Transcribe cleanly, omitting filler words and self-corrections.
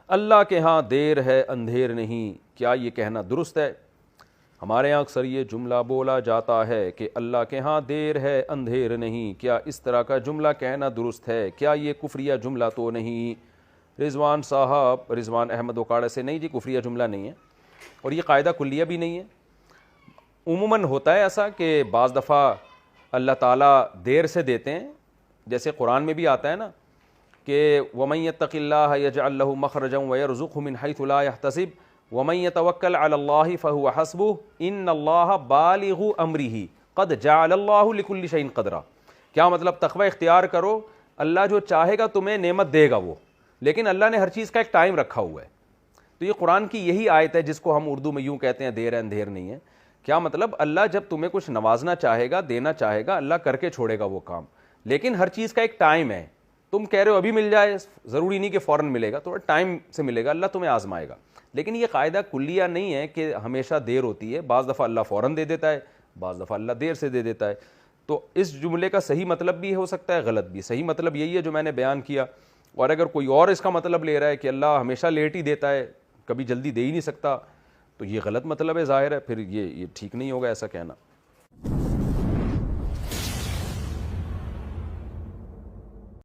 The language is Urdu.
اللہ کے ہاں دیر ہے اندھیر نہیں، کیا یہ کہنا درست ہے؟ ہمارے یہاں اکثر یہ جملہ بولا جاتا ہے کہ اللہ کے ہاں دیر ہے اندھیر نہیں، کیا اس طرح کا جملہ کہنا درست ہے؟ کیا یہ کفریہ جملہ تو نہیں؟ رضوان صاحب، رضوان احمد اوکاڑا سے، نہیں جی کفریہ جملہ نہیں ہے، اور یہ قاعدہ کلیہ بھی نہیں ہے۔ عموماً ہوتا ہے ایسا کہ بعض دفعہ اللہ تعالیٰ دیر سے دیتے ہیں، جیسے قرآن میں بھی آتا ہے نا کہ وَمَن يَتَّقِ اللَّهَ يَجْعَل لَّهُ مَخْرَجًا وَيَرْزُقْهُ مِنْ حَيْثُ لَا يَحْتَسِبُ وَمَن يَتَوَكَّلْ عَلَى اللَّهِ فَهُوَ حَسْبُهُ إِنَّ اللَّهَ بَالِغُ أَمْرِهِ قَدْ جَعَلَ اللَّهُ لِكُلِّ شَيْءٍ قَدْرًا۔ کیا مطلب؟ تقوی اختیار کرو، اللہ جو چاہے گا تمہیں نعمت دے گا وہ، لیکن اللہ نے ہر چیز کا ایک ٹائم رکھا ہوا ہے۔ تو یہ قرآن کی یہی آیت ہے جس کو ہم اردو میں یوں کہتے ہیں دیر ہے اندھیر نہیں ہے۔ کیا مطلب؟ اللہ جب تمہیں کچھ نوازنا چاہے گا، دینا چاہے گا، اللہ کر کے چھوڑے گا وہ کام، لیکن ہر چیز کا ایک ٹائم ہے۔ تم کہہ رہے ہو ابھی مل جائے، ضروری نہیں کہ فوراً ملے گا، تھوڑا ٹائم سے ملے گا، اللہ تمہیں آزمائے گا۔ لیکن یہ قاعدہ کلیہ نہیں ہے کہ ہمیشہ دیر ہوتی ہے، بعض دفعہ اللہ فوراً دے دیتا ہے، بعض دفعہ اللہ دیر سے دے دیتا ہے۔ تو اس جملے کا صحیح مطلب بھی ہو سکتا ہے، غلط بھی۔ صحیح مطلب یہی ہے جو میں نے بیان کیا، اور اگر کوئی اور اس کا مطلب لے رہا ہے کہ اللہ ہمیشہ لیٹ ہی دیتا ہے، کبھی جلدی دے ہی نہیں سکتا، تو یہ غلط مطلب ہے ظاہر ہے، پھر یہ ٹھیک نہیں ہوگا ایسا کہنا۔